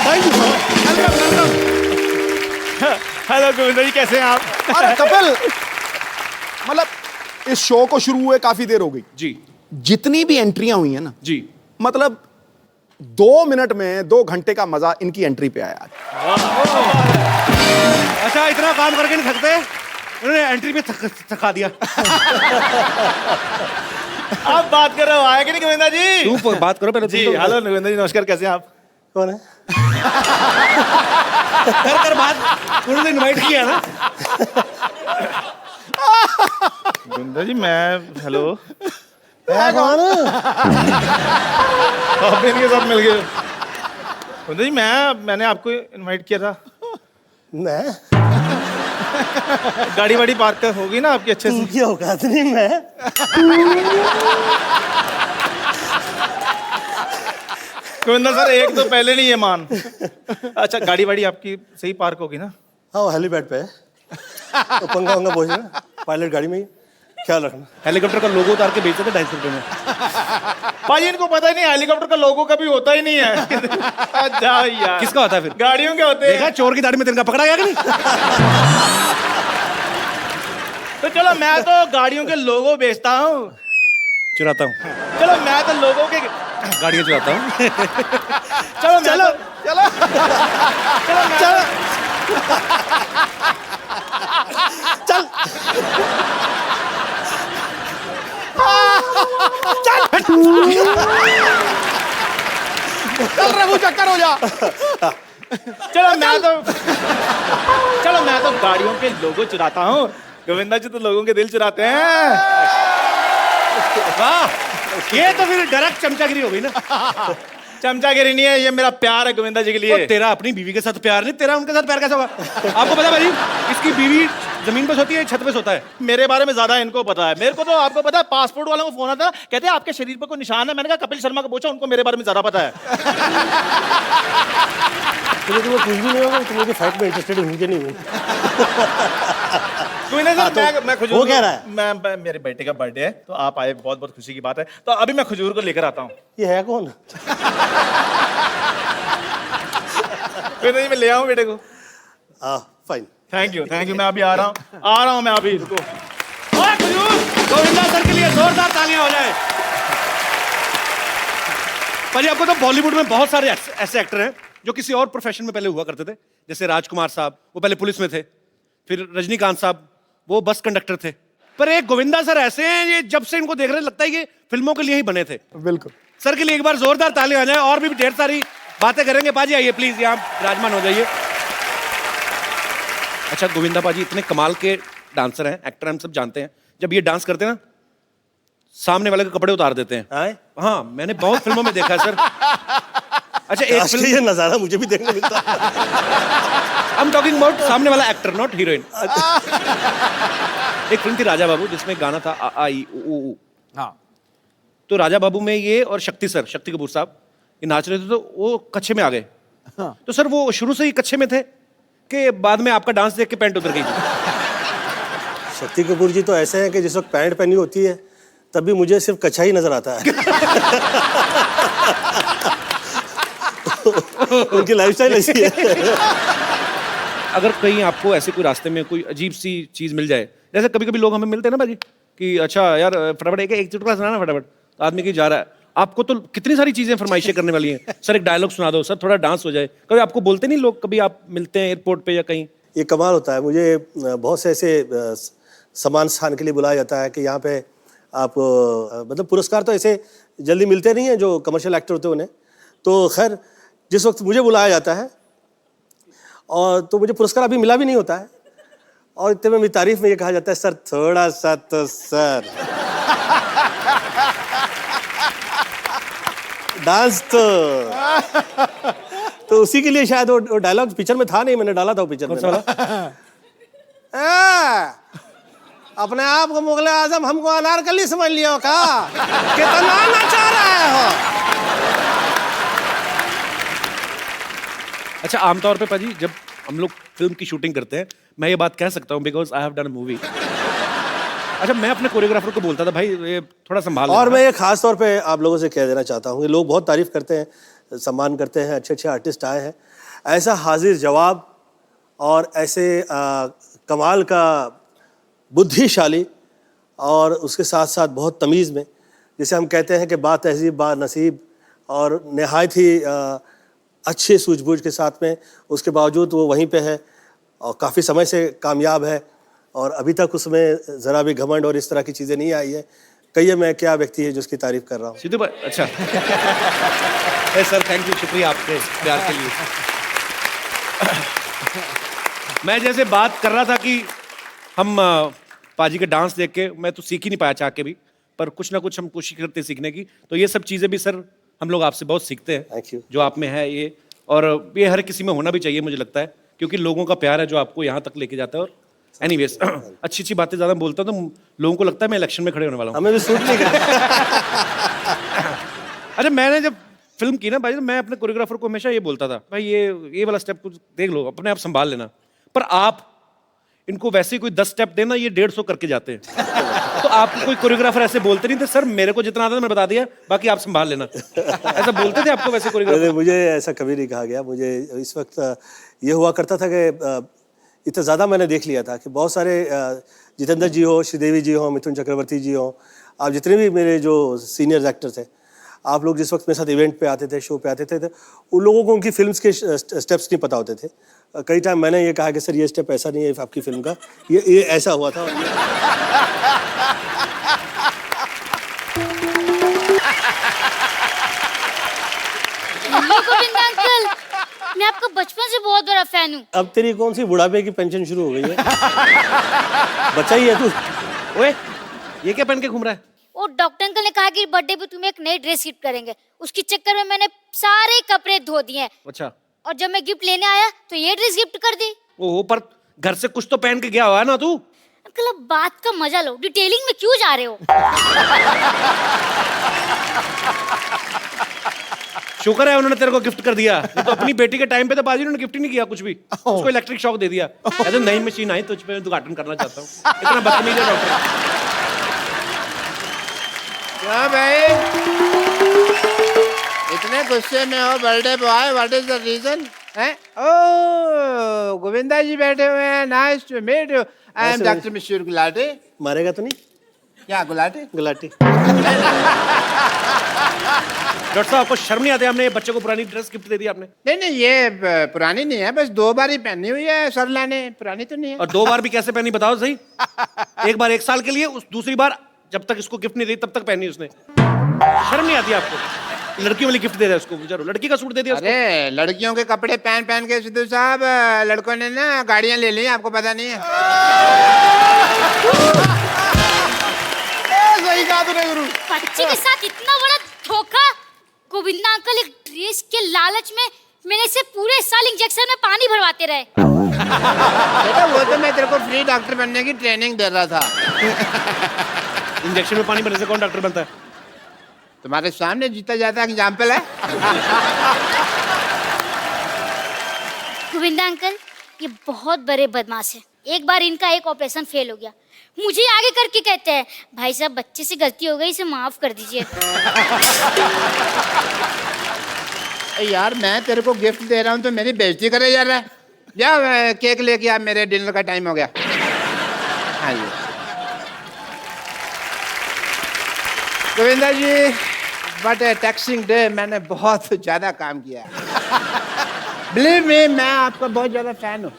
Thank you so much. Welcome. Hello Govinda ji, कैसे हैं आप? अरे कपिल, मतलब इस शो को शुरू हुए काफी देर हो गई जी जितनी भी एंट्रियां हुई हैं ना, जी। मतलब 2 मिनट में 2 घंटे का मजा इनकी एंट्री पे आया। अच्छा, इतना काम करके नहीं थकते, उन्होंने एंट्री पे थका दिया। आप बात कर रहे हो, आया कि नहीं गोविंदा जी? तू बात करो पहले। जी हेलो गोविंदा जी, नमस्कार, कैसे हैं आप? कौन है? कर बात, उन्होंने इनवाइट किया ना। गोविंदा जी मैं, हेलो, है कौन? आप भी इनके साथ मिल गए? गोविंदा जी मैंने आपको इनवाइट किया था। मैं? गाड़ी वाड़ी पार्क होगी ना आपकी अच्छे से? उनकी औकात नहीं मैं। गोविंदा सर, एक तो पहले नहीं है मान। अच्छा, गाड़ी वाड़ी आपकी सही पार्क होगी ना? हाँ, हेलीपैड पे है। तो पंगा वंगा पहुंचना पायलट गाड़ी में ही, ख्याल रखना। हेलीकॉप्टर का लोगो उतार के बेचते थे 250 रुपए में। भाई इनको पता ही नहीं, हेलीकॉप्टर का लोगो कभी होता ही नहीं है। जाओ यार, किसका होता है फिर? गाड़ियों के होते हैं। देखा चोर की दाढ़ी में तिनका पकड़ा गया कि नहीं? तो चलो, मैं तो गाड़ियों के लोगो बेचता हूँ। चुराता हूँ, चलो मैं तो लोगों के गाड़ियाँ चुराता हूँ। चलो चलो चलो चलो चल चल रघु, चक्कर हो जा। चलो मैं तो गाड़ियों के लोगो चुराता हूँ। गोविंदा जी तो लोगों के दिल चुराते हैं। वाह, ये तो फिर डायरेक्ट चमचागिरी हो गई ना। चमचागिरी नहीं है, ये मेरा प्यार है गोविंदा जी के लिए। तो तेरा अपनी बीवी के साथ प्यार नहीं, तेरा उनके साथ प्यार कैसा होगा? आपको पता है भाई, इसकी बीवी जमीन पे सोती है, छत पे सोता है। मेरे बारे में ज्यादा इनको पता है। मेरे को तो, आपको पता है, पासपोर्ट वालों को फोन आता, कहते हैं आपके शरीर पर कोई निशान है। मैंने कहा कपिल शर्मा को पूछो, उनको मेरे बारे में ज्यादा पता है। तुम्हें कुछ भी नहीं होगा, तुम लोग फाइट में इंटरेस्टेड मुझे नहीं हूँ। मैं खजूर, वो कह रहा है? मैं मेरे बेटे का बर्थडे है, तो आप आए, बहुत बहुत खुशी की बात है। तो अभी मैं खजूर को लेकर आता हूँ। ये है कौन? नहीं, मैं ले आऊँ बेटे को। फाइन। थैंक यू, मैं अभी आ रहा हूँ मैं अभी, रुको। गोविंदा सर के लिए जोरदार तालियां हो जाए। भाई आपको तो बॉलीवुड में बहुत सारे ऐसे एक्टर हैं जो किसी और प्रोफेशन में पहले हुआ करते थे। जैसे राजकुमार साहब, वो पहले पुलिस में थे। फिर रजनीकांत साहब, वो बस कंडक्टर थे। पर एक गोविंदा सर ऐसे हैं, ये जब से इनको देख रहे लगता है कि फिल्मों के लिए ही बने थे। बिल्कुल। सर के लिए एक बार जोरदार तालियां हो जाए। और भी ढेर सारी बातें करेंगे। बाजी आइए प्लीज, यहाँ विराजमान हो जाइए। अच्छा गोविंदा पाजी इतने कमाल के डांसर हैं, एक्टर, हम सब जानते हैं। जब ये डांस करते हैं ना, सामने वाले के कपड़े उतार देते हैं। हाँ, मैंने बहुत फिल्मों में देखा है सर। अच्छा, एक फिल्म, ये नजारा मुझे भी देखने मिलता है। I'm talking about सामने वाला एक्टर, नॉट हीरोइन। एक फिल्म थी राजा बाबू, जिसमें गाना था आ आ ई उ ऊ। हाँ, तो राजा बाबू में ये और शक्ति सर, शक्ति कपूर साहब, ये नाच रहे थे, तो वो कच्छे में आ गए। हाँ। तो सर वो शुरू से ही कच्छे में थे कि बाद में आपका डांस देख के पैंट उतर गई? शक्ति कपूर जी तो ऐसे हैं कि जिस वक्त पैंट पहनी होती है तब भी मुझे सिर्फ कच्छा ही नजर आता है। उनकी लाइफस्टाइल ऐसी है। अगर कहीं आपको ऐसे कोई रास्ते में कोई अजीब सी चीज मिल जाए, जैसे कभी कभी लोग हमें मिलते हैं ना भाजी कि अच्छा यार फटाफट एक चुटकुला सुनाना फटाफट, तो आदमी की जा रहा है, आपको तो कितनी सारी चीजें फरमाइशें करने वाली हैं। सर एक डायलॉग सुना दो, सर थोड़ा डांस हो जाए। कभी आपको बोलते नहीं लोग, कभी आप मिलते हैं एयरपोर्ट पे या कहीं? ये कमाल होता है। मुझे बहुत से ऐसे सम्मान स्थान के लिए बुलाया जाता है कि यहाँ पे आप मतलब पुरस्कार तो ऐसे जल्दी मिलते नहीं हैं जो कमर्शियल एक्टर होते हैं उन्हें। तो खैर जिस वक्त मुझे बुलाया जाता है और तो मुझे पुरस्कार अभी मिला भी नहीं होता है, और इतने में मेरी तारीफ में ये कहा जाता है सर थोड़ा सा तो सर डांस तो उसी के लिए शायद वो डायलॉग पिक्चर में था नहीं, मैंने डाला था वो पिक्चर में। अपने आप को मुगल आजम हमको अनारकली समझ लियो का? कितना नचा रहे हो? अच्छा, आमतौर पे पाजी जब हम लोग फिल्म की शूटिंग करते हैं, मैं ये बात कह सकता हूँ because I have done a movie. अच्छा, मैं अपने कोरियोग्राफर को बोलता था भाई ये थोड़ा संभाल। और मैं ये खास तौर पे आप लोगों से कह देना चाहता हूँ कि लोग बहुत तारीफ करते हैं सम्मान करते हैं, अच्छे अच्छे आर्टिस्ट आए हैं, ऐसा हाजिर जवाब और ऐसे कमाल का बुद्धिशाली और उसके साथ साथ बहुत तमीज़ में, जिसे हम कहते हैं कि बा तहज़ीब बा नसीब और नहायत ही अच्छे सूझबूझ के साथ में, उसके बावजूद वो वहीं पे है और काफ़ी समय से कामयाब है और अभी तक उसमें ज़रा भी घमंड और इस तरह की चीज़ें नहीं आई है। कहिए मैं क्या व्यक्ति है जो उसकी तारीफ़ कर रहा हूँ। सिद्धू भाई अच्छा सर थैंक यू, शुक्रिया आपके प्यार के लिए। मैं जैसे बात कर रहा था कि हम पाजी के डांस देख के मैं तो सीख ही नहीं पाया चाह के भी, पर कुछ ना कुछ हम कोशिश करते हैं सीखने की, तो ये सब चीज़ें भी सर हम लोग आपसे बहुत सीखते हैं। Thank you. जो आप में है ये, और ये हर किसी में होना भी चाहिए मुझे लगता है, क्योंकि लोगों का प्यार है जो आपको यहाँ तक लेके जाता है। और एनीवेज अच्छी अच्छी बातें ज़्यादा बोलता हूँ तो लोगों को लगता है मैं इलेक्शन में खड़े होने वाला हूँ। हमें भी सूट नहीं कर। अच्छा मैंने जब फिल्म की ना भाई, तो मैं अपने कोरियोग्राफर को हमेशा ये बोलता था, भाई ये वाला स्टेप कुछ देख लो, अपने आप संभाल लेना। पर आप इनको वैसे ही कोई 10 स्टेप देना, ये 150 करके जाते हैं। तो आप कोई कोरियोग्राफर ऐसे बोलते नहीं थे, सर मेरे को जितना आता था मैं बता दिया, बाकी आप संभाल लेना, ऐसा बोलते थे आपको वैसे कोरियोग्राफर? मुझे ऐसा कभी नहीं कहा गया। मुझे इस वक्त ये हुआ करता था कि इतना ज़्यादा मैंने देख लिया था कि बहुत सारे जितेंद्र जी हो, श्रीदेवी जी हो, मिथुन चक्रवर्ती जी हो, आप जितने भी मेरे जो सीनियर एक्टर थे, आप लोग जिस वक्त मेरे साथ इवेंट पे आते थे, शो पे आते थे, उन लोगों को उनकी फिल्म्स के स्टेप्स नहीं पता होते थे। कई टाइम मैंने ये कहा कि सर ये स्टेप ऐसा नहीं है आपकी फिल्म का, ये ऐसा हुआ था। गोविंद अंकल, मैं आपका बचपन से बहुत बड़ा फैन हूँ। अब तेरी कौन सी बुढ़ापे की पेंशन शुरू हो गई है? बच्चा ही है तू। ओए ये क्या पहन के घूम रहा है? वो डॉक्टर अंकल ने कहा कि बर्थडे पे तुम्हें एक नई ड्रेस गिफ्ट करेंगे, उसके चक्कर में मैंने सारे कपड़े धो दिए। अच्छा। और जब मैं गिफ्ट लेने आया तो ये ड्रेस गिफ्ट कर दी। ओहो, पर घर से कुछ तो पहन के गया हुआ है ना तू? अंकल अब बात का मजा लो, डिटेलिंग में क्यों जा रहे हो? शुक्र है उन्होंने तेरे को गिफ्ट कर दिया, नहीं तो अपनी बेटी के टाइम पे तो बाजी उन्होंने गिफ्ट ही नहीं किया कुछ भी, उसको इलेक्ट्रिक शॉक दे दिया। कहते नई मशीन आई तुझ पे उद्घाटन करना चाहता हूँ। इतना बदतमीज है डॉक्टर। क्या भाई इतने गुस्से में हो birthday boy? What is the reason? Oh Govinda ji बैठे हुए हैं, nice to meet you. I am doctor Mishra Gulati. मारेगा तो नहीं? क्या गुलाटी? गुलाटी। डॉक्टर साहब आपको शर्म नहीं आती? हमने बच्चे को पुरानी ड्रेस गिफ्ट दे दी आपने। नहीं नहीं ये पुरानी नहीं है, बस 2 बार ही पहनी हुई है सरला ने, पुरानी तो नहीं है। और 2 बार भी कैसे पहनी बताओ सही? एक बार 1 साल के लिए, उस दूसरी बार जब तक इसको गिफ्ट नहीं दी तब तक पहनी उसने। शर्म नहीं आती आपको? लड़कियों वाली गिफ्ट दे दिया उसको, बेचारो लड़की का सूट दे दिया उसको। अरे लड़कियों के कपड़े पहन पहन के सिद्धू साहब लड़कों ने ना गाड़ियां ले ली, आपको पता नहीं है? सही कहा तूने गुरु। बच्चे के साथ इतना बड़ा धोखा। गोविंदा अंकल एक ड्रेस के लालच में मेरे से पूरे साल इंजेक्शन में पानी भरवाते रहे। बेटा वो तो मैं तेरे को फ्री डॉक्टर बनने की ट्रेनिंग दे रहा था। इंजेक्शन में पानी भरने से कौन डॉक्टर बनता है? तुम्हारे सामने जीता जाता एग्जाम्पल है। गोविंदा अंकल ये बहुत बड़े बदमाश है। एक बार इनका एक ऑपरेशन फेल हो गया, मुझे आगे करके कहते हैं भाई साहब बच्चे से गलती हो गई, इसे माफ कर दीजिए। यार मैं तेरे को गिफ्ट दे रहा हूँ तो मेरी बेइज्जती करे जा रहा है। या केक लेके आ, मेरे डिनर का टाइम हो गया। हाँ जी गोविंदा जी, बट टैक्सिंग डे मैंने बहुत ज़्यादा काम किया है। बिलीव मी मैं आपका बहुत ज़्यादा फैन हूँ।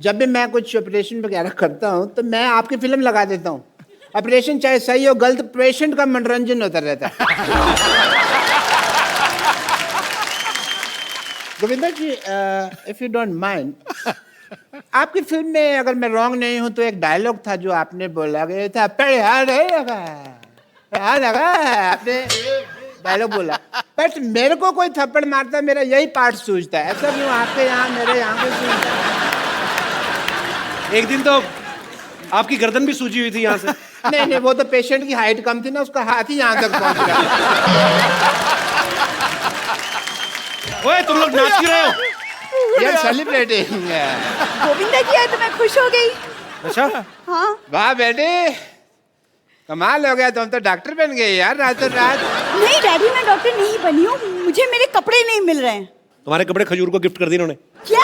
जब भी मैं कुछ ऑपरेशन वगैरह करता हूँ तो मैं आपकी फिल्म लगा देता हूँ। ऑपरेशन चाहे सही हो गलत, पेशेंट का मनोरंजन होता रहता है। गोविंदा जी इफ यू डोंट माइंड, आपकी फिल्म में अगर मैं रॉन्ग नहीं हूँ तो एक डायलॉग था जो आपने बोला गया था, आपने डायलॉग बोला, बट मेरे को कोई थप्पड़ मारता मेरा यही पार्ट सूझता है। ऐसा क्यों आपके यहाँ मेरे यहाँ पे सूझता है? एक दिन तो आपकी गर्दन भी सूजी हुई थी यहाँ से। नहीं नहीं वो तो पेशेंट की हाइट कम थी ना, उसका हाथ ही यहाँ तक पहुँच गया। ओए तुम लोग नाच क्यों रहे हो? यार सेलिब्रेटिंग। गोविंदा जी आज तो मैं खुश हो गई। अच्छा हाँ वाह बेटे, कमाल हो गया, तुम तो डॉक्टर बन गए यार रातों रात। नहीं डैडी, मैं डॉक्टर नहीं बनी हूँ, मुझे मेरे कपड़े नहीं मिल रहे हैं। तुम्हारे कपड़े खजूर को गिफ्ट कर दिए इन्होंने। क्या?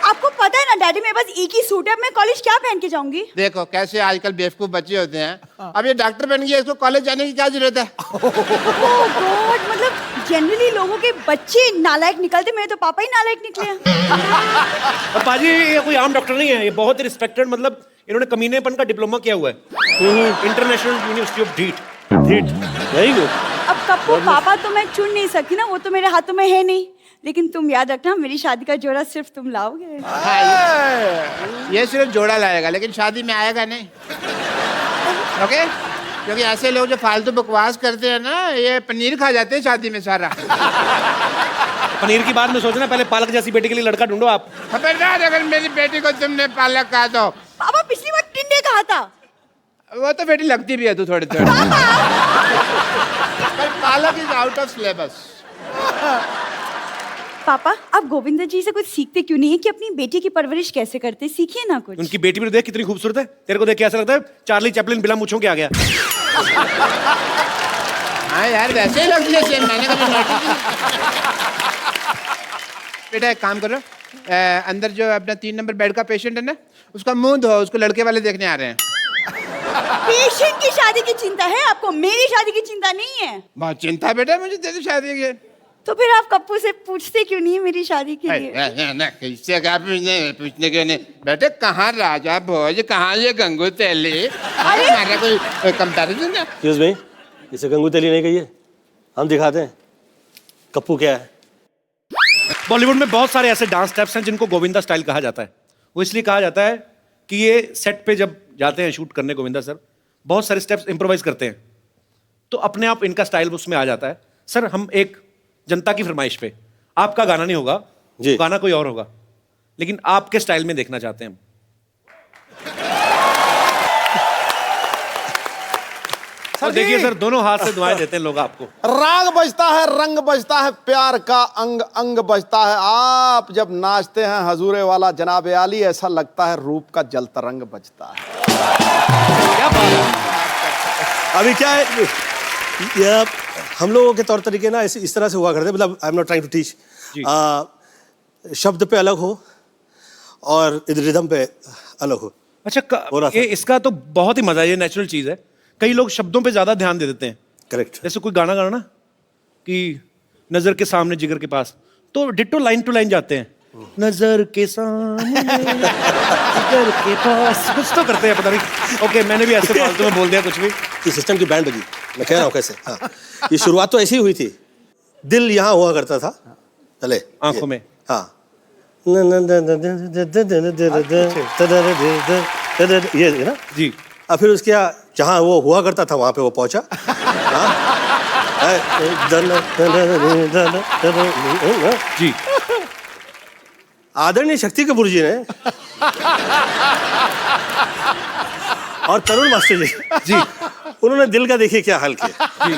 आपको पता है ना डैडी, मेरे पास एक ही सूट है, मैं कॉलेज क्या पहन के जाऊंगी? देखो कैसे आजकल बेवकूफ बच्चे होते हैं। अब ये डॉक्टर बन गया, इसको कॉलेज जाने की क्या जरूरत है? ओह गॉड, मतलब जनरली लोगों के बच्चे नालायक निकलते, मेरे तो पापा ही नालायक निकले हैं। और पाजी ये कोई आम डॉक्टर नहीं है, ये बहुत ही रिस्पेक्टेड, मतलब इन्होंने कमीनेपन का डिप्लोमा किया हुआ है इंटरनेशनल यूनिवर्सिटी ऑफ ढीठ। Very good. अब कप्पू पापा तो मैं चुन नहीं सकती ना, वो तो मेरे हाथों में है नहीं, लेकिन तुम याद रखना मेरी शादी का जोड़ा सिर्फ तुम लाओगे। ये सिर्फ जोड़ा लाएगा, लेकिन शादी में आएगा नहीं। ओके? क्योंकि ऐसे लोग जो फालतू बकवास करते हैं ना, ये पनीर खा जाते हैं शादी में सारा। पनीर की बात में सोचना, पहले पालक जैसी बेटी के लिए लड़का ढूंढो आप। खबरदार अगर मेरी बेटी को तुमने पालक कहा तो। पापा पिछली बार टिंडे कहा था। वो तो बेटी लगती भी है तू थोड़ी थोड़ी। पालक इज आउट ऑफ सिलेबस। पापा आप गोविंदा जी से कुछ सीखते क्यों नहीं है कि अपनी बेटी की परवरिश कैसे करते, सीखिए ना कुछ। उनकी बेटी भी तो देख कितनी खूबसूरत है, तेरे को देख के ऐसा लगता है चार्ली चैपलिन बिना मूंछों के आ गया। हाँ यार वैसे ही लगती है सेम, मैंने कभी नोटिस नहीं। बेटा एक काम करो, अंदर जो अपना 3 नंबर बेड का पेशेंट है ना, उसका मुंह धो, उसको लड़के वाले देखने आ रहे हैं। पेशेंट की शादी की चिंता है आपको, मेरी शादी की चिंता नहीं है। बहुत चिंता बेटा मुझे तेरी शादी की। तो फिर आप कप्पू से पूछते क्यों नहीं है मेरी शादी के लिए? किससे क्या पूछने के नहीं बेटे, कहाँ राजा भोज, कहाँ ये गंगू तेली? हमारा कोई कंपैरिजन है? एक्सक्यूज मी, इसे गंगू तेली नहीं कहिए, हम दिखाते हैं कप्पू क्या है। बॉलीवुड में बहुत सारे ऐसे डांस स्टेप्स हैं जिनको गोविंदा स्टाइल कहा जाता है। वो इसलिए कहा जाता है कि ये सेट पे जब जाते हैं शूट करने गोविंदा सर, बहुत सारे स्टेप्स इम्प्रोवाइज करते हैं, तो अपने आप इनका स्टाइल उसमें आ जाता है। सर हम एक जनता की फरमाइश पे, आपका गाना नहीं होगा जी, गाना कोई और होगा, लेकिन आपके स्टाइल में देखना चाहते हैं हम। और देखिए सर, दोनों हाथ से दुआएं देते हैं लोग आपको। राग बजता है, रंग बजता है, प्यार का अंग अंग बजता है। आप जब नाचते हैं हजूरे वाला जनाब आली, ऐसा लगता है रूप का जल तरंग बजता है। क्या बात है। अभी क्या है, ये हम लोगों के तौर तरीके ना इस तरह से हुआ करते, मतलब I am not trying to teach. शब्द पे अलग हो और रिदम पे अलग हो। अच्छा ये इसका तो बहुत ही मजा है, ये नेचुरल चीज है। कई लोग शब्दों पे ज्यादा ध्यान दे देते हैं। करेक्ट। जैसे कोई गाना गाना ना कि नजर के सामने जिगर के पास, तो डिट्टो लाइन टू लाइन जाते हैं, नजर के सामने जिगर के पास, कुछ तो करते हैं पता नहीं। ओके मैंने भी ऐसे फालतू में बोल दिया कुछ भी। ये सिस्टम की बैंड बजी, मैं कह रहा हूँ कैसे। हाँ, ये शुरुआत तो ऐसी ही हुई थी। दिल यहाँ हुआ करता था, चले आंखों में। हाँ, ये ना जी। और फिर उसके जहाँ वो हुआ करता था वहाँ पे वो पहुँचा। जी। आदरणीय शक्ति कपूर जी ने और तरुण मास्टर जी, उन्होंने दिल का देखिए क्या हाल किया। जी।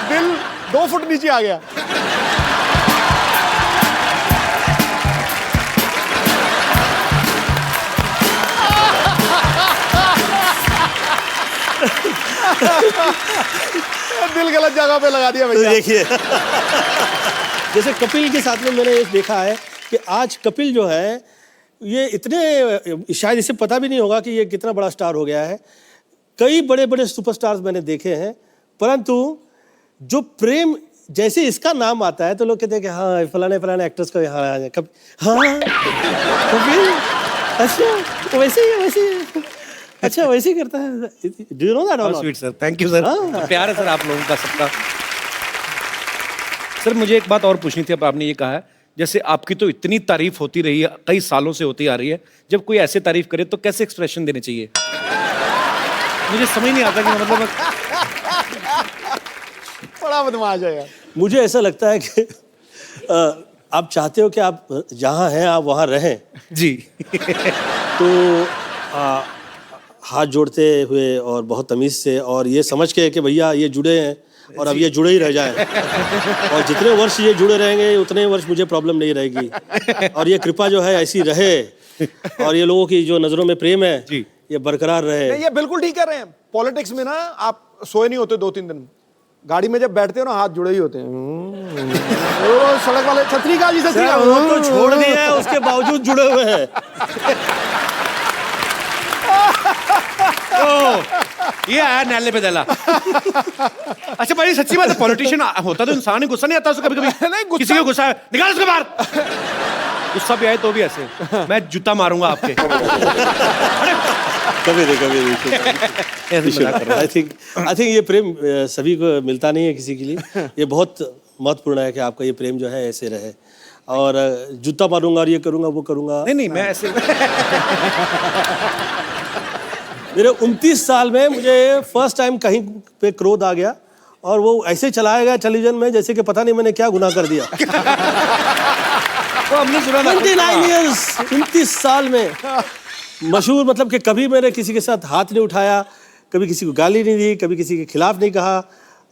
दिल 2 फुट नीचे आ गया। दिल गलत जगह पे लगा दिया तो भैया। देखिए जैसे कपिल के साथ में मैंने ये देखा है कि आज कपिल जो है ये इतने, शायद इसे पता भी नहीं होगा कि ये कितना बड़ा स्टार हो गया है। कई बड़े बड़े सुपरस्टार्स मैंने देखे हैं, परंतु जो प्रेम जैसे इसका नाम आता है तो लोग कहते हैं कि हाँ फलाने फलाने एक्टर्स को यहाँ हाँ कपिल, अच्छा वैसे ही अच्छा वैसे ही करता है। Do you know that? Sweet sir, thank you sir. प्यार है सर आप लोगों का सबका। सर मुझे एक बात और पूछनी थी। अब आपने ये कहा है, जैसे आपकी तो इतनी तारीफ होती रही है, कई सालों से होती आ रही है, जब कोई ऐसे तारीफ करे तो कैसे एक्सप्रेशन देने चाहिए? मुझे समझ नहीं आता कि मतलब बड़ा बदमाश है यार। मुझे ऐसा लगता है कि आप चाहते हो कि आप जहाँ हैं आप वहाँ रहें जी। तो हाथ जोड़ते हुए और बहुत तमीज़ से और ये समझ के कि भैया ये जुड़े हैं और अब ये जुड़े ही रह जाएं और जितने वर्ष ये जुड़े रहेंगे उतने वर्ष मुझे प्रॉब्लम नहीं रहेगी और ये कृपा जो है ऐसी रहे और ये लोगों की जो नज़रों में प्रेम है जी। ये बरकरार रहे। नहीं, ये बिल्कुल ठीक कह रहे हैं। पॉलिटिक्स में ना आप सोए नहीं होते 2-3 दिन, गाड़ी में जब बैठते हो ना हाथ जुड़े ही होते हैं। वो सड़क वाले छतरी का जी सर, वो तो छोड़ दिया है, उसके बावजूद जुड़े हुए हैं। ये आया नैले पे दला। अच्छा भाई सच्ची बात है, पॉलिटिशियन होता तो इंसान ही, गुस्सा नहीं आता उसको कभी कभी? नहीं, गुस्सा- किसी को गुस्सा है, निकाल उसको बाहर। गुस्सा भी आए तो भी ऐसे, मैं जूता मारूंगा आपके। कभी नहीं आई थिंक ये प्रेम सभी को मिलता नहीं है किसी के लिए। ये बहुत महत्वपूर्ण है कि आपका ये प्रेम जो है ऐसे रहे। और जूता मारूंगा और ये करूंगा वो करूंगा, नहीं मैं ऐसे मेरे 29 साल में मुझे फर्स्ट टाइम कहीं पे क्रोध आ गया और वो ऐसे चलाया गया टेलीविजन में जैसे कि पता नहीं मैंने क्या गुनाह कर दिया। वो हमने सुना था। 29 years, 29 साल में मशहूर, मतलब कि कभी मैंने किसी के साथ हाथ नहीं उठाया, कभी किसी को गाली नहीं दी, कभी किसी के खिलाफ नहीं कहा,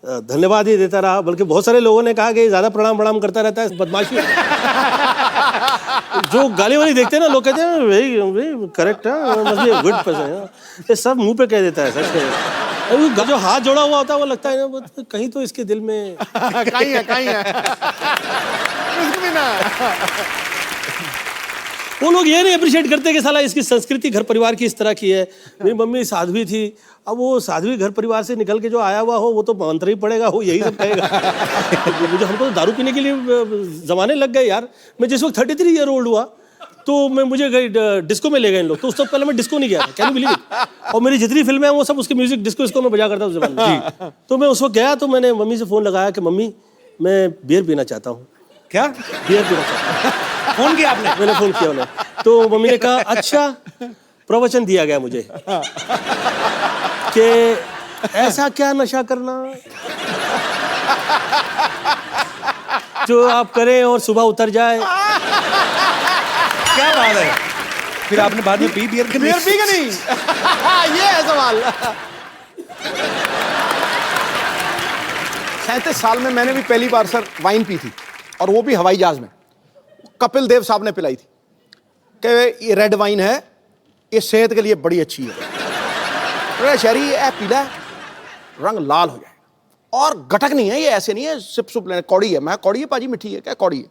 धन्यवाद ही देता रहा। बल्कि बहुत सारे लोगों ने कहा कि ज़्यादा प्रणाम करता रहता है, बदमाशी। जो गाली वाली देखते हैं ना, लोग कहते हैं वेरी करेक्ट है, गुड पर्सन, ये सब मुंह पे कह देता है। सच में जो हाथ जोड़ा हुआ होता है वो लगता है ना कहीं तो इसके दिल में कहीं है कुछ भी ना। वो लोग ये नहीं अप्रिशिएट करते कि साला इसकी संस्कृति घर परिवार की इस तरह की है। मेरी मम्मी साध्वी थी, अब वो साध्वी घर परिवार से निकल के जो आया हुआ हो वो तो मंत्र ही पड़ेगा, वो यही सब कहेगा। मुझे हमको तो दारू पीने के लिए जमाने लग गए यार। मैं जिस वक्त 33 ईयर ओल्ड हुआ तो मुझे डिस्को में ले गए इन लोग, तो उस वक्त पहले मैं डिस्को नहीं गया था, कैन यू बिलीव इट। और मेरी जितनी फिल्में हैं वो सब उसके म्यूजिक डिस्को में बजा करता उस जमाने में। तो मैं उस वक्त गया तो मैंने मम्मी से फ़ोन लगाया कि मम्मी मैं बियर पीना चाहता हूँ। क्या बियर पीना चाहता हूँ। फोन किया आपने? मैंने फोन किया उन्हें, तो मम्मी ने कहा अच्छा, प्रवचन दिया गया मुझे कि ऐसा क्या नशा करना जो आप करें और सुबह उतर जाए। क्या बात है। फिर आपने बाद में पी बियर? बियर पी के नहीं। ये है सवाल। 37 साल में मैंने भी पहली बार सर वाइन पी थी, और वो भी हवाई जहाज में। कपिल देव साहब ने पिलाई थी कि ये रेड वाइन है, ये सेहत के लिए बड़ी अच्छी है। तो शहरी ये पीला है, रंग लाल हो जाए, और गटक नहीं है, ये ऐसे नहीं है सिप सुप लेने, कौड़ी है। मैं कौड़ी है पाजी, मिठी है क्या? कौड़ी है।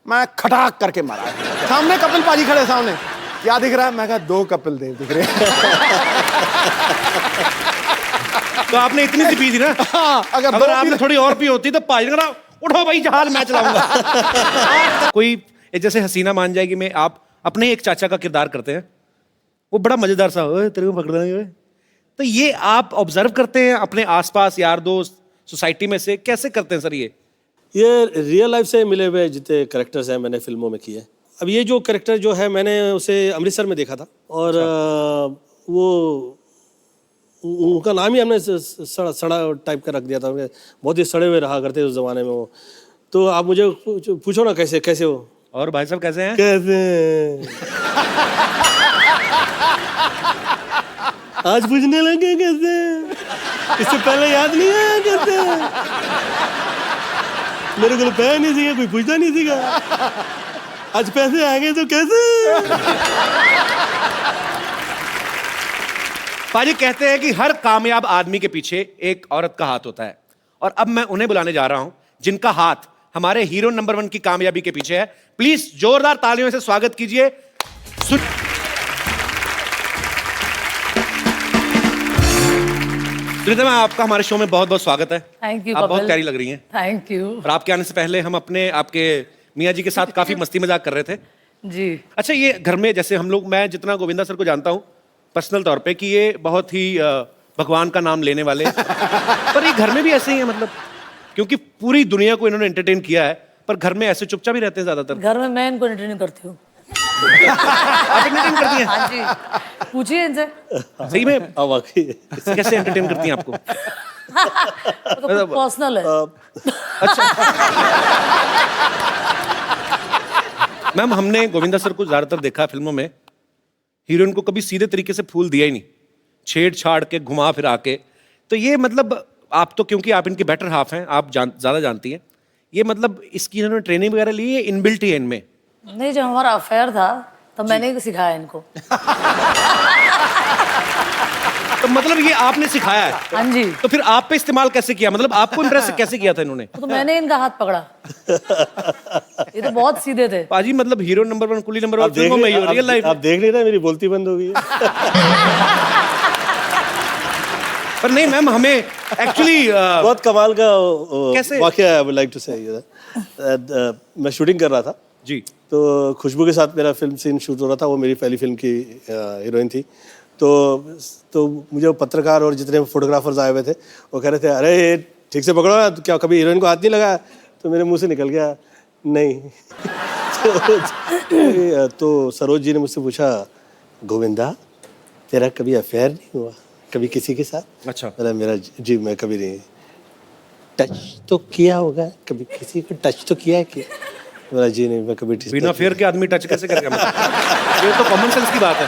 मैं खटाक करके मारा। सामने कपिल पाजी खड़े, सामने क्या दिख रहा है? मैं कहा 2 कपिल देव दिख रहे हैं। तो आपने इतनी सी पी थी ना? अगर आपने थोड़ी और पी होती तो पाजी ने कहा उठो भाई जहाज मैं चलाऊंगा। कोई जैसे हसीना मान जाएगी में आप अपने एक चाचा का किरदार करते हैं, वो बड़ा मजेदार सा, ओए तेरे को पकड़ लेंगे। तो ये आप ऑब्जर्व करते हैं अपने आसपास यार दोस्त सोसाइटी में से, कैसे करते हैं सर? ये रियल लाइफ से मिले हुए जितने करेक्टर्स हैं मैंने फिल्मों में किए। अब ये जो करेक्टर जो है मैंने उसे अमृतसर में देखा था, और वो उनका नाम ही हमने सड़ा टाइप का रख दिया था। बहुत ही सड़े हुए रहा करते उस जमाने में वो। तो आप मुझे पूछो ना कैसे हो। और भाई साहब कैसे हैं? कैसे आज पूछने लगे कैसे? इससे पहले याद नहीं आया कैसे? मेरे को पैसा नहीं सीखा, कोई पूछता नहीं सीखा। आज पैसे आ गए तो कैसे? पाजी कहते हैं कि हर कामयाब आदमी के पीछे एक औरत का हाथ होता है, और अब मैं उन्हें बुलाने जा रहा हूं जिनका हाथ हमारे हीरो नंबर 1 की कामयाबी के पीछे है। प्लीज जोरदार तालियों से स्वागत कीजिए। सुनीता मैम, आपका हमारे शो में बहुत बहुत स्वागत है। Thank you. आप बहुत प्यारी लग रही हैं। Thank you. और आपके आने से पहले हम आपके मियाँ जी के साथ काफी मस्ती मजाक कर रहे थे जी। अच्छा, ये घर में जैसे हम लोग, मैं जितना गोविंदा सर को जानता हूँ पर्सनल तौर पे कि ये बहुत ही भगवान का नाम लेने वाले, पर ये घर में भी ऐसे ही है, मतलब क्योंकि पूरी दुनिया को इन्होंने एंटरटेन किया है, पर घर में ऐसे चुपचाप ही रहते हैं ज्यादातर। घर में मैं इनको एंटरटेन करती हूँ। आप एंटरटेन करती हैं? हाँ जी, पूछिए इनसे। सही में? वाकई कैसे एंटरटेन करती हैं आपको? पर्सनल है। मैम, हमने गोविंदा सर को ज्यादातर देखा फिल्मों में, हीरोइन को कभी सीधे तरीके से फूल दिया ही नहीं, छेड़छाड़ के घुमा फिरा के। तो ये मतलब आप तो, क्योंकि आप इनके बेटर हाफ हैं, आप ज्यादा जानती हैं, ये मतलब इसकी इन्होंने ट्रेनिंग वगैरह ली है, इनबिल्ट ही है इनमें? नहीं, जब हमारा अफेयर था तब मैंने सिखाया इनको। तो मतलब ये आपने सिखाया है? हाँ जी। तो फिर आप पे इस्तेमाल कैसे किया, मतलब आपको इम्प्रेस कैसे किया था इन्होंने? तो मैंने इनका हाथ पकड़ा। ये तो बहुत सीधे थे। पाजी मतलब हीरो नंबर 1 कुली नंबर 1 आप देख फिल्मों में नहीं- रियल लाइफ आप देख नहीं रहे, मेरी बोलती बंद हो गई है। पर नहीं मैम, हमें एक्चुअली बहुत कमाल का कैसे? वाकया है, आई वुड लाइक टू से। मैं शूटिंग कर रहा था, जी तो खुशबू के साथ मेरा फिल्म सीन शूट हो रहा था। वो मेरी पहली फिल्म की हीरोइन थी। तो मुझे वो पत्रकार और जितने फोटोग्राफर्स आए हुए थे वो कह रहे थे, अरे ये ठीक से पकड़ो ना, क्या कभी हीरोइन को हाथ नहीं लगाया? तो मेरे मुंह से निकल गया, नहीं। तो सरोज जी ने मुझसे पूछा, गोविंदा तेरा कभी अफेयर नहीं हुआ कभी किसी के साथ? अच्छा। मेरा जी मैं कभी नहीं। टच तो किया होगा कभी, किसी को टच तो किया है क्या? मेरा जी नहीं, मैं कभी बिना फेयर के आदमी टच कैसे करेगा? ये तो कॉमन सेंस की बात है।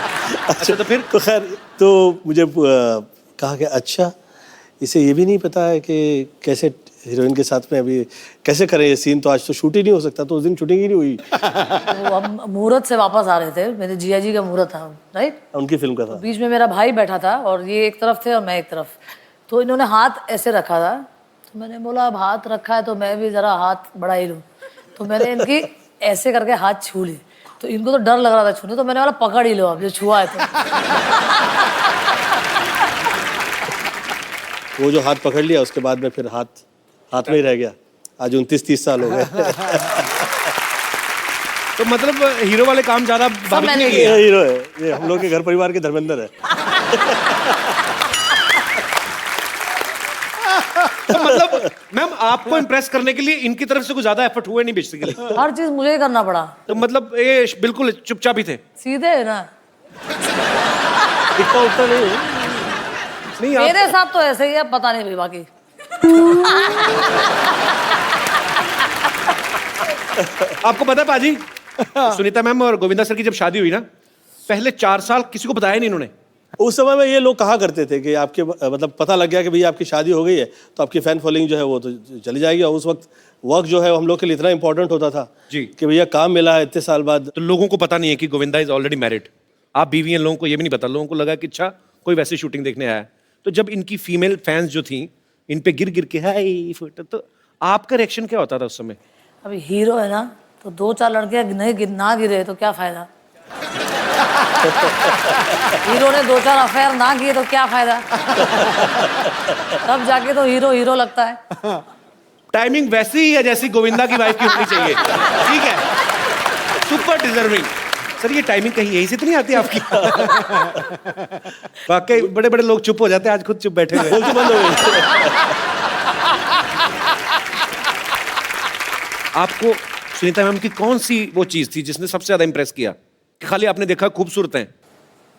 अच्छा तो फिर तो खैर, तो मुझे कहा कि अच्छा इसे ये भी नहीं पता है कि कैसे हीरोइन के साथ में अभी कैसे करें ये सीन, तो आज तो शूट ही नहीं हो सकता। तो उस दिन शूटिंग ही नहीं हुई। तो हम मुहूर्त से वापस आ रहे थे, मेरे जिया जी का मुहूर्त था, राइट? उनकी फिल्म का था। बीच में मेरा भाई बैठा था और ये एक तरफ थे और मैं एक तरफ। तो इन्होंने हाथ ऐसे रखा था, तो मैंने बोला अब हाथ रखा है तो मैं भी जरा हाथ बढ़ा ही लूँ। तो मैंने इनकी ऐसे करके हाथ छू ली, तो इनको तो डर लग रहा था छूने, तो मैंने बोला पकड़ ही लो अब जो छुआ है तो। वो जो हाथ पकड़ लिया उसके बाद में फिर हाथ में ही रह गया। आज 29-30 साल हो गए। तो मतलब हीरो वाले काम ज्यादा भाभी मैंने ने किया। किया। ये हीरो है, ये हम लोग के घर परिवार के धर्मेंद्र है। तो मतलब मैम आपको इम्प्रेस करने के लिए इनकी तरफ से कुछ ज्यादा एफर्ट हुए नहीं बेसिकली? हर चीज मुझे ही करना पड़ा। तो मतलब ये बिल्कुल चुपचाप ही थे? सीधे है ना, दिखता उठता नहीं। नहीं आप मेरे साथ तो ऐसे ही है, पता नहीं भाई बाकी। आपको पता है पाजी, सुनीता मैम और गोविंदा सर की जब शादी हुई ना, पहले 4 साल किसी को बताया नहीं इन्होंने। उस समय में ये लोग कहा करते थे कि आपके मतलब पता लग गया कि भैया आपकी शादी हो गई है तो आपकी फैन फॉलोइंग जो है वो तो चली जाएगी। और उस वक्त वर्क जो है हम लोग के लिए इतना इंपॉर्टेंट होता था जी। कि भैया काम मिला है इतने साल बाद। तो लोगों को पता नहीं है कि गोविंदा इज ऑलरेडी मैरिड, आप बीवी हैं, लोगों को ये भी नहीं पता। लोगों को लगा कि अच्छा कोई वैसी शूटिंग देखने आया है। तो जब इनकी फीमेल फैंस जो थी इन पे गिर गिर के हाय फोटो, तो आपका रिएक्शन क्या होता था उस समय? अभी हीरो है ना, तो 2-4 लड़के नहीं ना गिरे तो क्या फायदा? हीरो ने 2-4 अफेयर ना किए तो क्या फायदा? तब जाके तो हीरो लगता है। टाइमिंग वैसी ही है जैसी गोविंदा की वाइफ की होनी चाहिए। ठीक है, सुपर डिजर्विंग। सर ये टाइमिंग कहीं यहीं से तो नहीं आती आपकी? वाकई बड़े बड़े लोग चुप हो जाते हैं, आज खुद चुप बैठे हुए। बोलती बंद हो गई। आपको सुनीता मैम की कौन सी वो चीज थी जिसने सबसे ज्यादा इंप्रेस किया कि खाली आपने देखा खूबसूरत हैं?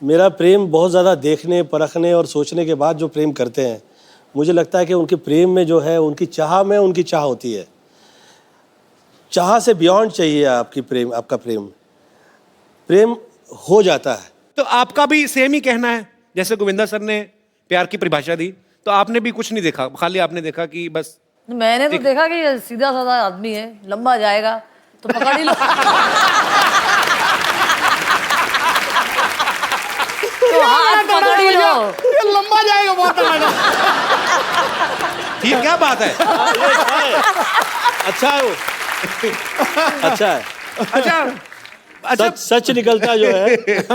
मेरा प्रेम बहुत ज़्यादा देखने परखने और सोचने के बाद जो प्रेम करते हैं, मुझे लगता है कि उनके प्रेम में जो है उनकी चाह में उनकी चाह होती है। चाह से बियॉन्ड चाहिए आपका प्रेम हो जाता है। तो आपका भी सेम ही कहना है जैसे गोविंदा सर ने प्यार की परिभाषा दी, तो आपने भी कुछ नहीं देखा, खाली आपने देखा कि बस मैंने तो देखा कि ये सीधा साधा आदमी है, लंबा जाएगा तो पकड़ ही लो। तो हाथ पकड़ ही लो। ये लंबा जाएगा बहुत तगड़ा। ये क्या बात है? अच्छा है वो। अच्छा है। अच्छा सच निकलता जो है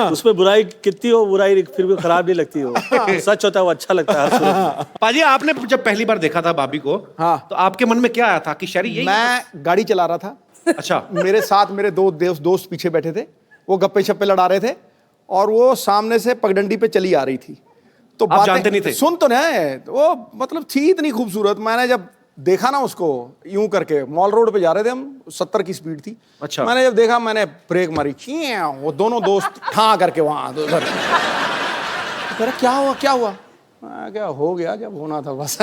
उसमें बुराई कितनी हो, बुराई फिर भी खराब नहीं लगती हो। सच होता है वो अच्छा लगता है हर सूरत में। पाजी आपने जब पहली बार देखा था भाभी को, हाँ। तो आपके मन में क्या आया था कि शरी यही? मैं गाड़ी चला रहा था, अच्छा मेरे साथ मेरे दो दोस्त पीछे बैठे थे, वो गप्पे शप्पे लड़ा रहे थे और वो सामने से पगडंडी पे चली आ रही थी। तो आप जानते नहीं थे? सुन तो नहीं, वो मतलब थी इतनी खूबसूरत। मैंने जब देखा ना उसको यूं करके, मॉल रोड पे जा रहे थे हम, 70 की स्पीड थी। अच्छा। मैंने जब देखा मैंने ब्रेक मारी, वो दोनों दोस्त ठा करके वहां उधर। तो क्या हुआ क्या हुआ? मैं क्या हो गया जब होना था बस।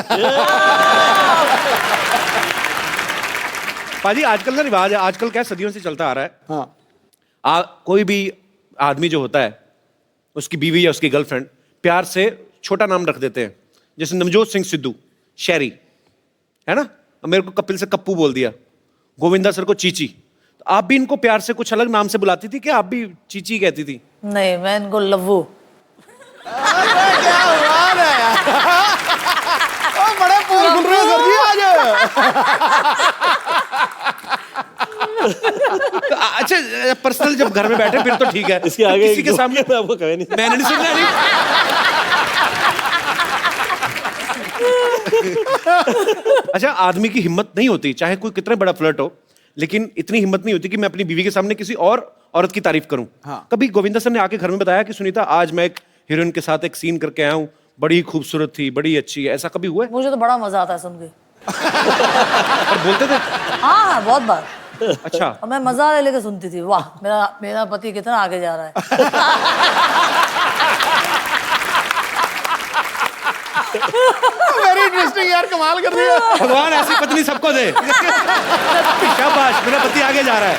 पाजी आजकल ना रिवाज है, आजकल क्या सदियों से चलता आ रहा है, हाँ कोई भी आदमी जो होता है उसकी बीवी या उसकी गर्लफ्रेंड प्यार से छोटा नाम रख देते हैं। जैसे नवजोत सिंह सिद्धू शैरी है ना, मेरे को कपिल से कप्पू बोल दिया, गोविंदा सर को चीची। तो आप भी इनको प्यार से कुछ अलग नाम से बुलाती थी कि आप भी चीची कहती थी? नहीं, मैं इनको लव्वू। क्या हुआ बादल खुल रहे हैं सर जी आज। अच्छा पर्सनल जब घर में बैठे फिर तो ठीक है, इसके आगे किसी के सामने मैं आपको कहे नहीं। मैंने नहीं सुनना नहीं। अच्छा आदमी की हिम्मत नहीं होती, चाहे कोई कितना बड़ा फ्लर्ट हो, लेकिन इतनी हिम्मत नहीं होती कि मैं अपनी बीवी के सामने किसी और औरत की तारीफ करूं। हाँ। कभी गोविंदा सर ने आके घर में बताया कि सुनीता आज मैं एक हीरोइन के साथ एक सीन करके आया हूं, बड़ी खूबसूरत थी, बड़ी अच्छी है, ऐसा कभी हुआ है? मुझे तो बड़ा मजा आता है सुन के। और बोलते थे? हाँ बहुत बार। अच्छा। और मैं मजा ले लेके सुनती थी, वाह मेरा मेरा पति कितना आगे जा रहा है। वेरी इंटरेस्टिंग यार, कमाल कर दिया। भगवान ऐसी पत्नी सबको दे। शाबाश, मेरा पति आगे जा रहा है।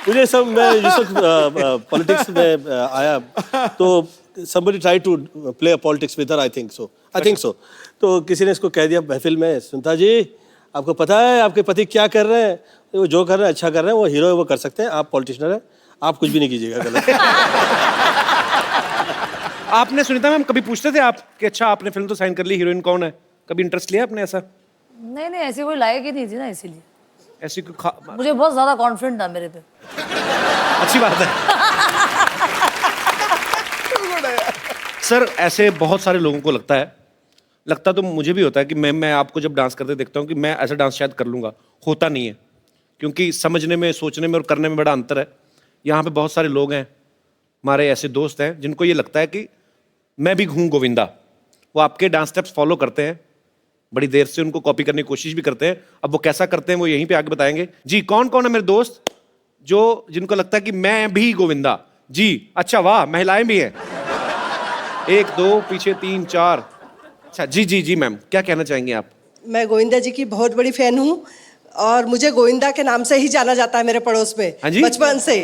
मुझे सब मैं जिस वक्त पॉलिटिक्स में आया तो somebody tried to play a politics with her, I think so. तो किसी ने इसको कह दिया महफिल में, सुनीता जी आपको पता है आपके पति क्या कर रहे हैं? वो जो कर रहे हैं अच्छा कर रहे हैं, वो हीरो है, वो कर सकते हैं, आप पॉलिटिशियन हैं, आप कुछ भी नहीं कीजिएगा गलत। आपने सुनीता मैम कभी पूछते थे आप कि अच्छा आपने फिल्म तो साइन कर ली, हीरोइन कौन है? कभी इंटरेस्ट लिया आपने ऐसा? नहीं नहीं ऐसी कोई लायक ही नहीं थी ना, इसीलिए ऐसी मुझे बहुत ज्यादा कॉन्फिडेंट था मेरे पे। अच्छी बात है। सर ऐसे बहुत सारे लोगों को लगता तो मुझे भी होता है कि मैं आपको जब डांस करते देखता हूँ कि मैं ऐसा डांस शायद कर लूंगा, होता नहीं है, क्योंकि समझने में, सोचने में और करने में बड़ा अंतर है। यहाँ पे बहुत सारे लोग हैं, हमारे ऐसे दोस्त हैं जिनको ये लगता है कि मैं भी हूँ गोविंदा, वो आपके डांस स्टेप्स फॉलो करते हैं, बड़ी देर से उनको कॉपी करने की कोशिश भी करते हैं। अब वो कैसा करते हैं वो यहीं पे आगे बताएंगे। जी कौन कौन है मेरे दोस्त जो जिनको लगता है कि मैं भी गोविंदा? जी अच्छा वाह, महिलाएं भी हैं, 1 2 पीछे 3 4। अच्छा जी मैम क्या कहना चाहेंगे आप? मैं गोविंदा जी की बहुत बड़ी फैन हूँ और मुझे गोविंदा के नाम से ही जाना जाता है मेरे पड़ोस में। हाँ जी? बचपन से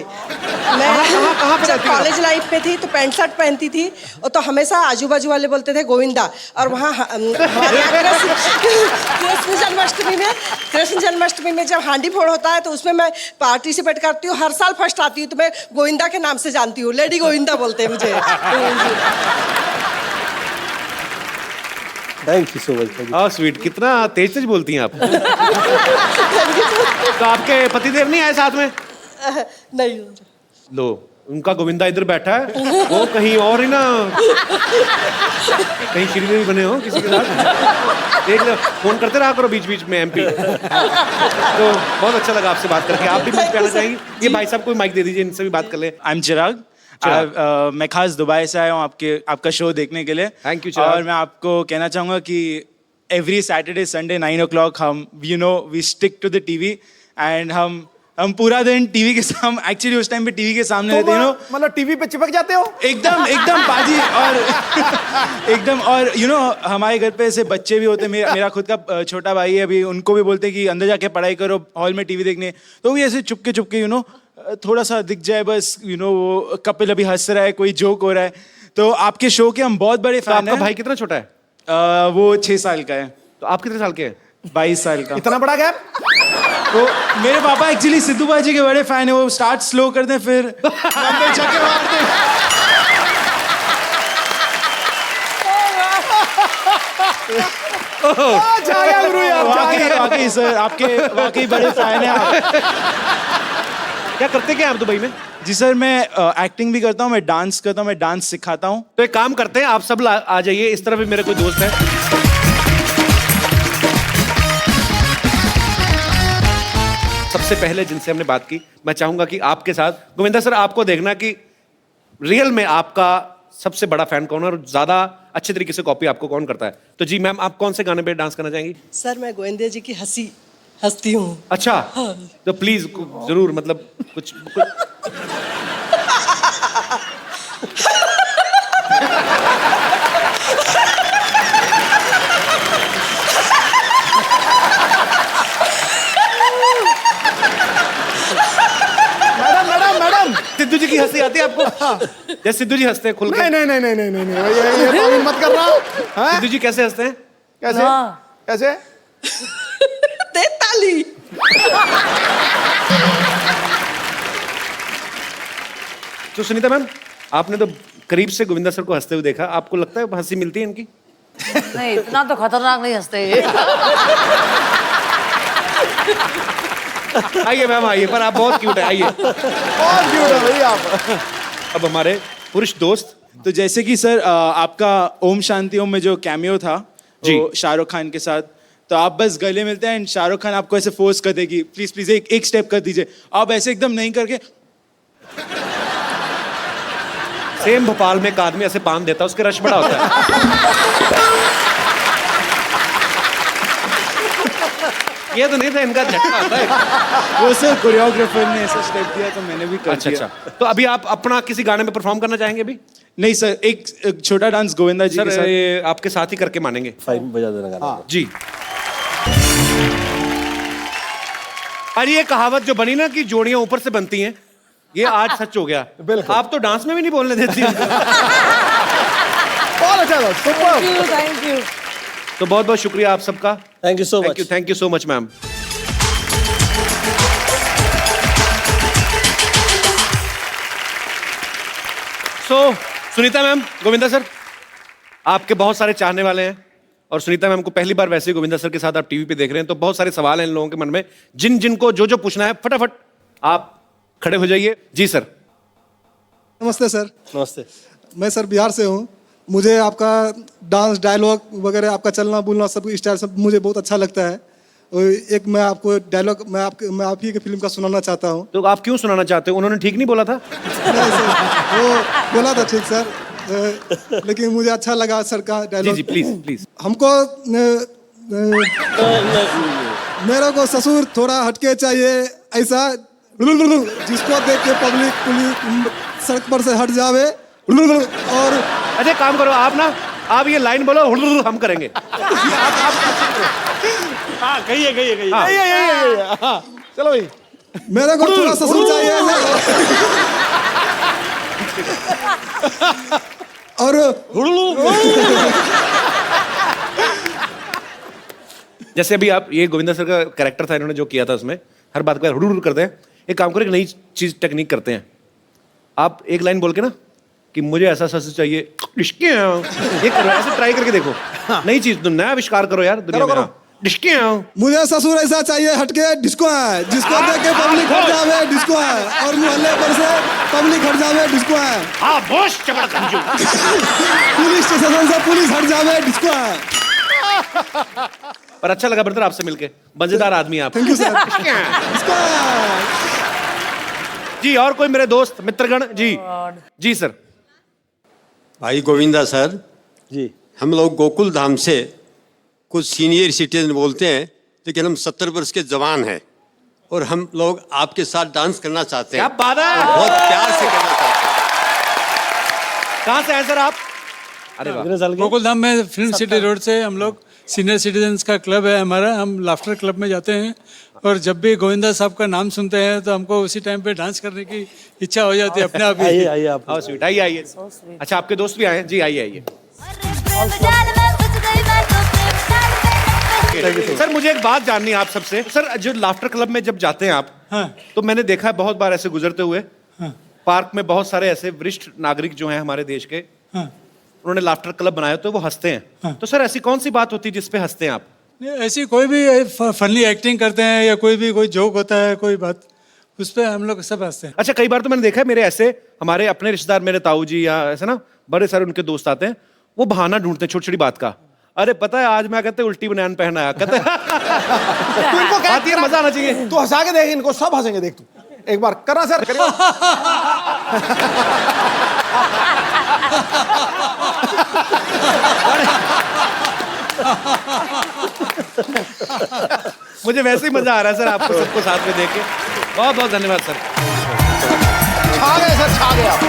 मैं जब कॉलेज लाइफ में थी तो पैंट शर्ट पहनती थी और तो हमेशा आजू बाजू वाले बोलते थे गोविंदा। और वहाँ हमारे यहाँ कृष्ण जन्माष्टमी में जब हांडी फोड़ होता है तो उसमें मैं पार्टिसिपेट करती हूँ, हर साल फर्स्ट आती हूँ, तो मैं गोविंदा के नाम से जानती हूँ, लेडी गोविंदा बोलते हैं मुझे। Thank you so much. हाँ स्वीट, कितना तेज बोलती हैं आप। तो आपके पतिदेव नहीं आए साथ में? नहीं। लो उनका गोविंदा इधर बैठा है, वो कहीं और ही ना, कहीं श्रीदेवी बने हो किसी के साथ। देख लो, फोन करते रहा करो बीच बीच में एमपी। तो बहुत अच्छा लगा आपसे बात करके। आप भी मुझे कहना चाहेंगे? ये भाई साहब को माइक दे दीजिए, इनसे भी बात कर ले। आई एम चिराग। मैं खास दुबई से आया हूँ आपका शो देखने के लिए। थैंक यू चिराग। और मैं आपको कहना चाहूँगा कि एवरी सैटरडे संडे 9 o'clock हम we stick to the TV and हम पूरा दिन टीवी के सामने, एक्चुअली उस टाइम पे टीवी के सामने रहते हैं, मतलब टीवी पे चिपक जाते हो एकदम पाजी। और एकदम, और हमारे घर पे ऐसे बच्चे भी होते हैं। मेरा खुद का छोटा भाई है, अभी उनको भी बोलते हैं कि अंदर जाके पढ़ाई करो, हॉल में टीवी देखने, तो भी ऐसे चुपके थोड़ा सा दिख जाए बस, वो कपिल अभी हंस रहा है, कोई जोक हो रहा है, तो आपके शो के हम बहुत बड़े फैन हैं। आपका भाई कितना छोटा है? वो 6 साल का है। तो आप कितने साल के हैं? 22 साल का। इतना बड़ा गैप? तो मेरे पापा एक्चुअली सिद्धू बाजी के बड़े फैन है, वो स्टार्ट स्लो करते हैं फिर छक्के मारते हैं। वाकई सर, आपके वाकई बड़े फैन हैं आप। क्या करते क्या आप दुबई में? जी सर, मैं एक्टिंग भी करता हूँ, मैं डांस करता हूँ, मैं डांस सिखाता हूँ। तो एक काम करते हैं, आप सब आ जाइए, इस तरफ भी मेरे कोई दोस्त है। सबसे पहले जिनसे हमने बात की, मैं चाहूंगा कि आपके साथ गोविंदा सर आपको देखना कि रियल में आपका सबसे बड़ा फैन कौन है और ज्यादा अच्छे तरीके से कॉपी आपको कौन करता है। तो जी मैम, आप कौन से गाने पे डांस करना चाहेंगी? सर मैं गोविंदा जी की हंसती हूँ। अच्छा, तो प्लीज जरूर, मतलब कुछ मैडम सिद्धू जी की हंसी आती है आपको? जैसे सिद्धू जी हंसते हैं खुल के। नहीं ये तो मत कर रहा हैं? सिद्धू जी कैसे हंसते हैं? कैसे कैसे? ताली। तो सुनीता मैम, आपने तो करीब से गोविंदा सर को हंसते हुए देखा, आपको लगता है हंसी मिलती है इनकी? नहीं, इतना तो खतरनाक नहीं हंसते ये। आइए मैम आइए, पर आप बहुत क्यूट है, आइए। बहुत क्यूट है भाई आप। अब हमारे पुरुष दोस्त। तो जैसे कि सर आपका ओम शांति ओम में जो कैमियो था जी। वो शाहरुख खान के साथ, तो आप बस गले मिलते हैं एंड शाहरुख खान आपको ऐसे फोर्स कर देगी, प्लीज प्लीज एक स्टेप कर दीजिए, आप ऐसे एकदम नहीं करके सेम भोपाल में एक आदमी ऐसे पान देता है, उसके रश बड़ा होता है। ये तो नहीं था, इनका झटका आता है। वो सर कोरियोग्राफर ने ऐसा स्टेप दिया तो मैंने भी कर अच्छा दिया। अच्छा, तो अभी आप अपना किसी गाने में परफॉर्म करना चाहेंगे अभी? नहीं सर, एक छोटा डांस गोविंदा जी सर के साथ। ये आपके साथ ही करके मानेंगे। फाइन बजा देना गाना। जी। अरे ये कहावत जो बनी ना कि जोड़ियां ऊपर से बनती हैं, ये आज सच हो गया। बिल्कुल। आप तो डांस में भी नहीं बोलने देती। बहुत अच्छा था, सुपर। Thank you. तो बहुत बहुत शुक्रिया आप सबका। Thank you so much. Thank you so much ma'am. So Sunita ma'am, Govinda sir, आपके बहुत सारे चाहने वाले हैं और सुनीता मैम को पहली बार वैसे ही गोविंदा सर के साथ आप टीवी पे देख रहे हैं, तो बहुत सारे सवाल हैं इन लोगों के मन में, जिनको जो पूछना है फटाफट आप खड़े हो जाइए। जी सर। नमस्ते सर। नमस्ते। मैं सर बिहार से हूँ। मुझे आपका डांस डायलॉग वगैरह, आपका चलना बोलना सब स्टाइल सब मुझे बहुत अच्छा लगता है। और एक मैं आपको डायलॉग मैं आप ही के फिल्म का सुनाना चाहता हूँ। तो आप क्यों सुनाना चाहते हो? उन्होंने ठीक नहीं बोला था? नहीं सर, वो बोला था ठीक सर, लेकिन मुझे अच्छा लगा सर का डायलॉग। Ji please please. हमको मेरे को ससुर थोड़ा हटके चाहिए, ऐसा जिसको देख के पब्लिक पुलिस सड़क पर से हट जावे। और अच्छा काम करो आप ये लाइन बोलो, हम करेंगे। हाँ कहिए। हाँ, चलो भाई। मेरे को थोड़ा ससुर चाहिए और जैसे अभी आप ये गोविंदा सर का कैरेक्टर था, इन्होंने जो किया था उसमें हर बात को हुड़ करते हैं। एक काम करो, एक नई चीज टेक्निक करते हैं। आप एक लाइन बोल के ना कि मुझे ऐसा ससुर चाहिए, ये करो, ऐसे ट्राई करके देखो। नई चीज, नया आविष्कार करो यार दुनिया में। मुझे ससुर ऐसा चाहिए हटके डिस्को है, जिसको देख के पब्लिक हट जावे डिस्को है, और मोहल्ले पर से पब्लिक हट जावे डिस्को है। पुलिस स्टेशन से पुलिस हट जावे डिस्को है। पर अच्छा लगा ब्रदर आपसे मिलके, मजेदार आदमी आप। Thank you sir. डिस्को है। जी और कोई मेरे दोस्त मित्रगण? जी जी सर। भाई गोविंदा सर जी। हम लोग गोकुल धाम से कुछ सीनियर सिटीजन बोलते हैं, लेकिन हम 70 वर्ष के जवान हैं और हम लोग आपके साथ डांस करना चाहते हैं। क्या बात है! बहुत प्यार से करना चाहते हैं। कहाँ से आए सर आप? अरे वाह। गोकुल धाम में फिल्म सिटी रोड से हम लोग सीनियर सिटीजन्स का क्लब है हमारा, हम लाफ्टर क्लब में जाते हैं और जब भी गोविंदा साहब का नाम सुनते हैं तो हमको उसी टाइम पे डांस करने की इच्छा हो जाती है अपने आप ही। आइए आप। हाउ स्वीट, आइए। अच्छा आपके दोस्त भी आए हैं? जी आइए। सर मुझे एक बात जाननी है आप सबसे। सर जो लाफ्टर क्लब में जब जाते हैं आप, हाँ। तो मैंने देखा है बहुत बार ऐसे गुजरते हुए, हाँ। पार्क में बहुत सारे ऐसे वरिष्ठ नागरिक जो हैं हमारे देश के, हाँ। उन्होंने लाफ्टर क्लब बनाया तो वो हंसते हैं। हाँ। तो सर ऐसी कौन सी बात होती है जिसपे हंसते हैं आप? ऐसी कोई भी फनी एक्टिंग करते हैं या कोई जोक होता है, कोई बात, उस पर हम लोग सब हंसते हैं। अच्छा कई बार तो मैंने देखा है, मेरे ऐसे हमारे अपने रिश्तेदार, मेरे ताऊ जी या ऐसे ना बड़े सारे उनके दोस्त आते हैं, वो बहाना ढूंढते हैं छोटी छोटी बात का। अरे पता है आज मैं कहते उल्टी बनियान पहन आया, कहते तू इनको बात ये मजा आना चाहिए। तू हंसा के देख, इनको सब हंसेंगे, देख तू एक बार करना सर, करियो। मुझे वैसे ही मजा आ रहा है सर आपको सबको साथ में देख के। बहुत बहुत धन्यवाद सर। छा गए सर, छा गए आप।